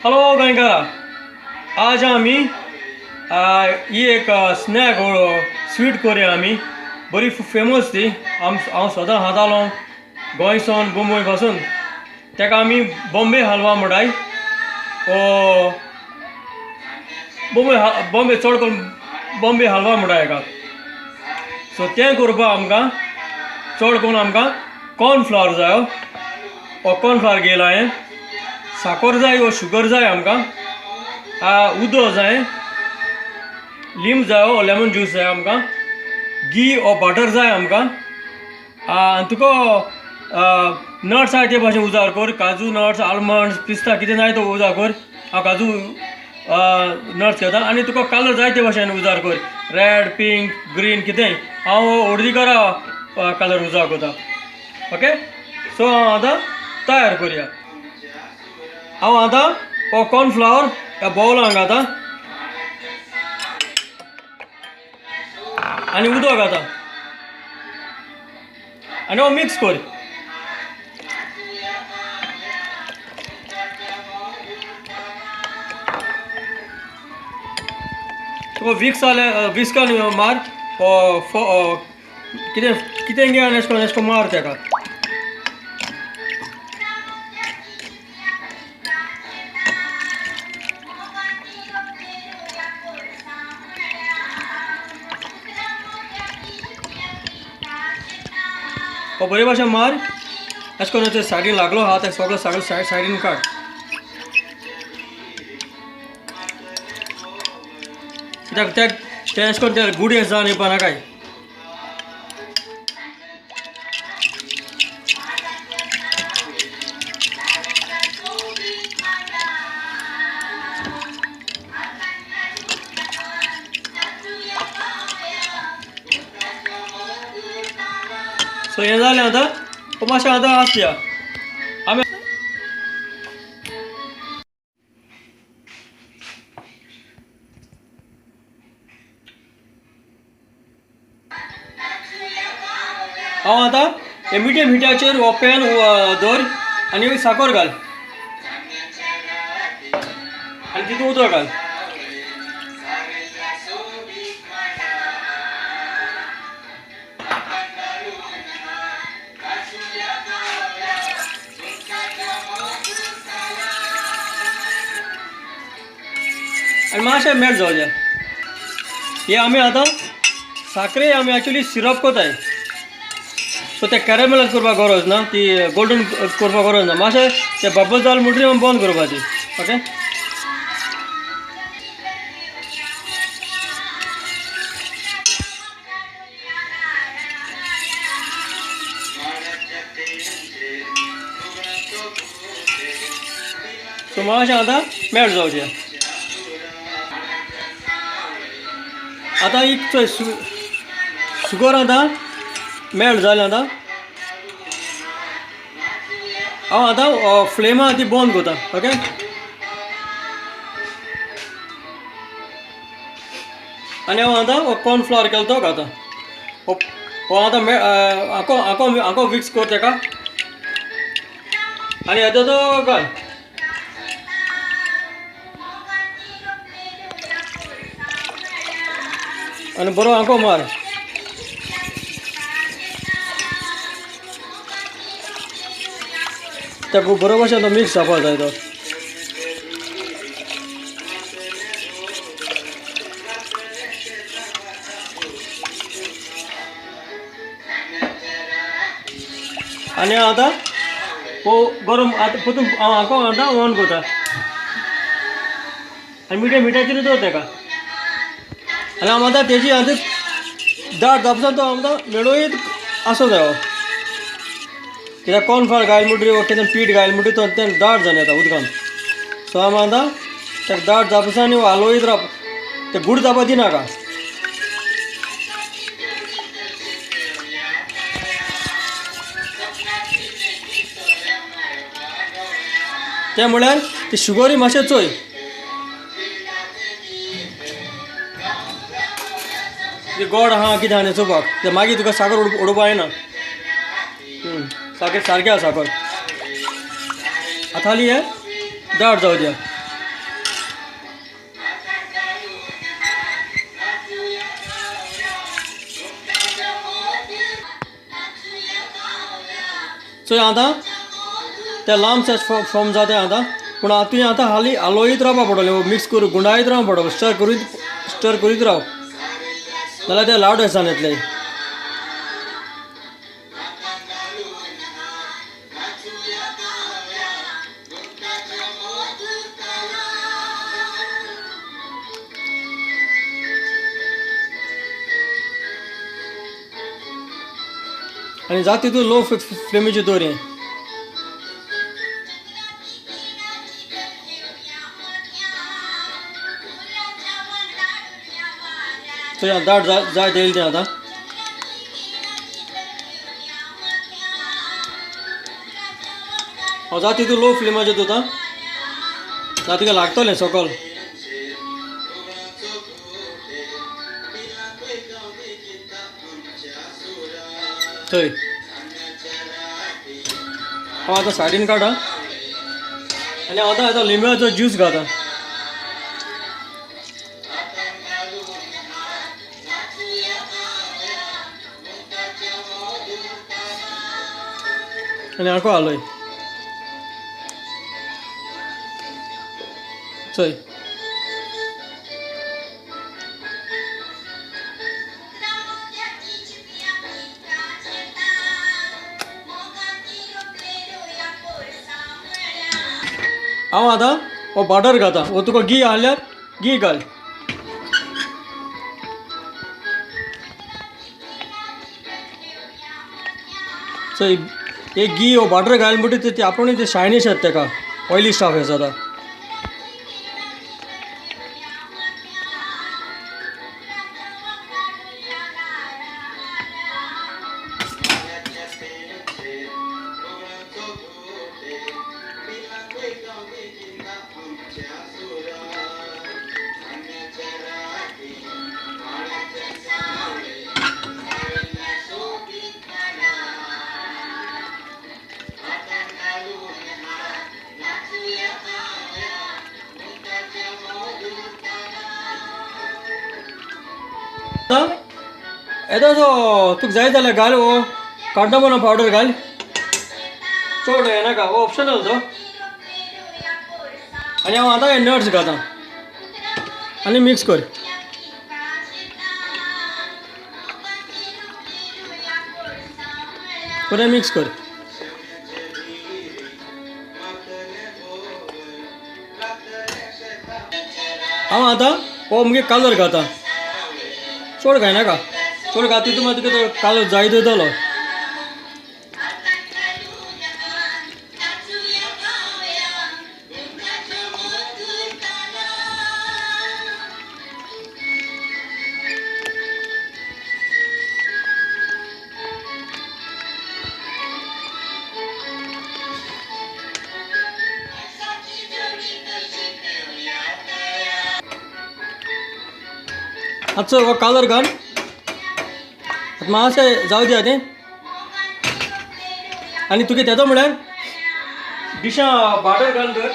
Hello गोंयकारा, आज आमी ही एक स्नॅक स्वीट करुया आमी बरी फेमस ती हांव सदां खातालो गोंयसून मुंबय पासून ताका आमी बॉम्बे हलवा म्हणटाय बॉम्बे चड करून बॉम्बे हलवा म्हणटाय हाका. सो तें करपाक आमकां चड करून आमकां कॉर्नफ्लावर जायो. कॉर्नफ्लावर घेयला हांवें. साखर जाय वो शुगर जाय आमकां. उदक जाय, लिंब जाय वो लेमन ज्यूस जाय आमकां. घी वो बटर जाय आमकां. आनी तुका नट्स जाय ते भाशेन उजार कर. काजू नट्स, आलमंड्स, पिस्ता कितें जाय तो उजार कर. हांव काजू नट्स घेता. आनी तुका कलर जाय ते भाशेन उजार कर. रेड, पिंक, ग्रीन कितेंय. हांव हळदीकारा कलर उजार करता. ओके. सो हांव आतां तयार करुया. हांव आतां हो कॉर्नफ्लावर ह्या बावलान घालता आनी उदक घालता आनी हो मिक्स कर. तुका विस्कान मार कितें कितें घे आनी एशें करून मार ताका. बरे भाशेन मार. अशें करून ते सायडीन लागलो आहा ते सगळो सायडीन काड. कित्याक ते अशें करून ते गुडये जावन येवपा नाकाय. सो हें जालें आतां मातशें आतां आसया आमी. हांव आतां हे मिडियम हिटाचेर हो पॅन दवर आनी साखर घाल आनी तितून उदक घाल. आनी मातशें मेल्ट जावं द्या. हे आमी आतां साखरे आमी एक्चुली सिरप कोताय. सो ते कॅरेमेलायज करपाक गरज ना, ती गोल्डन करपाक गरज ना. मातशें ते बबल जाल म्हणटरी आमी बंद करपा ती. ओके. सो मातशें आतां मेल्ट जावं द्या. आतां एक चोय शुगर आतां मेल्ट जालें. आतां हांव आतां फ्लेम आहा ती बंद करता. ओके. आनी हांव आतां हो कॉर्नफ्लावर केलो तो घालता. हो आतां आको मिक्स कर ताका आनी येता तो घाल. आनी बरो आंको मार. ताका बरो भाशेन तो मिक्स जावपा जाय तो. आनी आतां हो गरम आतां परतून हांव आंको आतां ऑन करता आनी मिडियम हिटाचेर दवर ताका. आनी हांव आतां तेजी आतां दाट जावपासून तो आमकां मेळोयत आसूं जायो. कित्याक कॉर्नफ्लावर घायल म्हणटरी वो कितें पीठ घायल म्हणटरी तो तें दाट जावन येता उदकान. सो हांव आतां ताका दाट जावपासून हालोयत राव. ते गूड जावपा दिनाका. तें म्हळ्यार ती शुगरूय मातशें चोय. गोड आहा कितें आहा चोवपाक ते मागीर तुका साखर उडोवपा येना. साखर सारकें आसा साखर. आतां हाली हें दाट जावं द्या. सो आतां ते लांब फॉर्म जाता आतां पूण तुवें आतां हाली हालोयत रावपा पडटलें मिक्स करून गुंडाळीत रावपा पडटलें स्टर करीत राव नाल्यार ते लाडू येसान येतले. आनी जाता तितू लो फ्लेमीचेर दवर हें. सो दाट जाय येयलें तें आतां हांव जाता तितू लो फ्लेमाचेर दवरता जाता तिका लागतलें सकयल. थंय हांव आतां सायडीन काडा आनी हांव आतां लिंबाचो ज्यूस घालता. आनी आको हालोय चोय हांव आतां हो बटर घालता वो तुका घी आहल्यार घी घाल. सो एक घी हो बटर घाल म्हणटा ते आपण ते शायनीश येता तेका ऑयली स्टाफ हे जाता. येता जो तुका जाय जाल्यार घाल वो कार्डमोन पावडर घाल चड हे नाका हो ऑप्शनल तो. आनी हांव आतां हे नट्स घालता आनी मिक्स कर. बरें मिक्स कर. हांव आतां हो मुगे कलर घालता चड घायनाका चड घात तितून मागीर तुका तो कालो जायत वयतलो. आजचो हो कलर घाल आतां मातशें जावं दिया तें. आनी तुगे तेदो म्हळ्यार डिशा बाटर घाल तर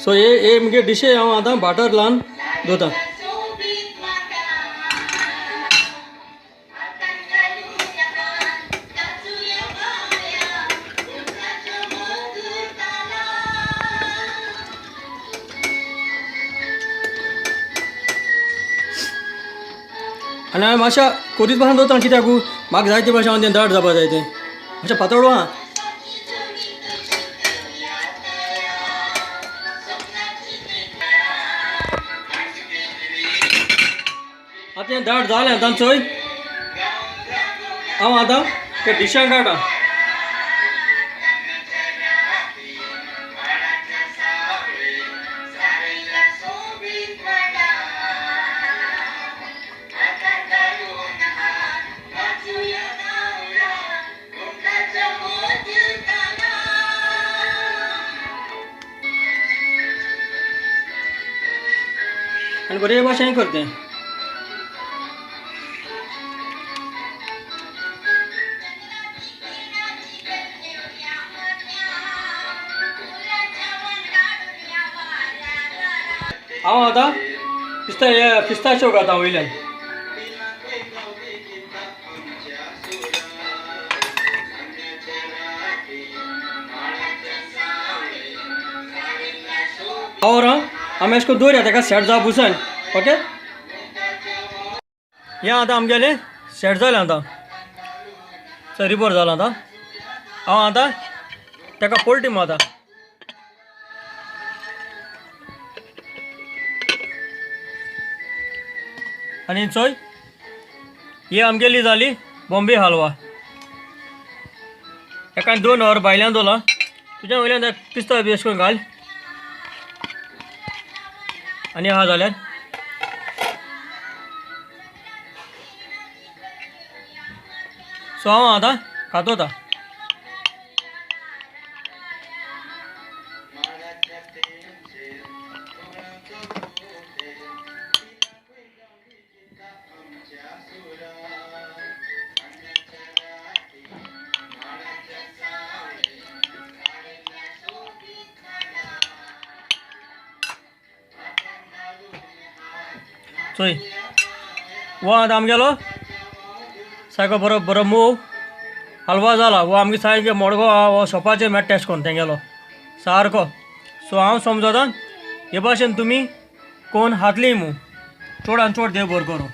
सो हे मुगे डिशे हांव आतां बाटर लावन दवरता. आनी हांवें मातशें कोरीत भाशेन दवरता कित्याक म्हाका जाय ते भाशेन हांव तें दाट जावपा जाय तें मातशें पातळ आहा. आतां तें दाट जालें आतां चोय हांव आतां ते डिशान काडटा. आनी बरे भाशेन करतें. हांव आतां पिस्ताच्यो घालता वयल्यान. और आमी अशें करून दवरया ताका सेट जावप बसून. ओके, हें आतां आमगेलें सेट जालें आतां. सो रिपोर्ट जालो आतां. हांव आतां ताका पलटी मारता. आनी चोय ही आमगेली जाली बॉम्बे हलवा. एका 2 वर भायल्यान दवरला. तुज्या वयल्यान पिस्ता बी अशें करून घाल आनी आहा जाल्यार सो हांव आतां खातोता. चोय वो आतां आमगेलो सारको बरो बरो मूव हलवा जाला. वो आमगे सारके मडगो हो शॉपाचेर मेळटा टेस्ट करून तेंगेलो सारको. सो हांव समजोता हे भाशेन तुमी कोण हातली मू चड आनी चड देव बरो करूं.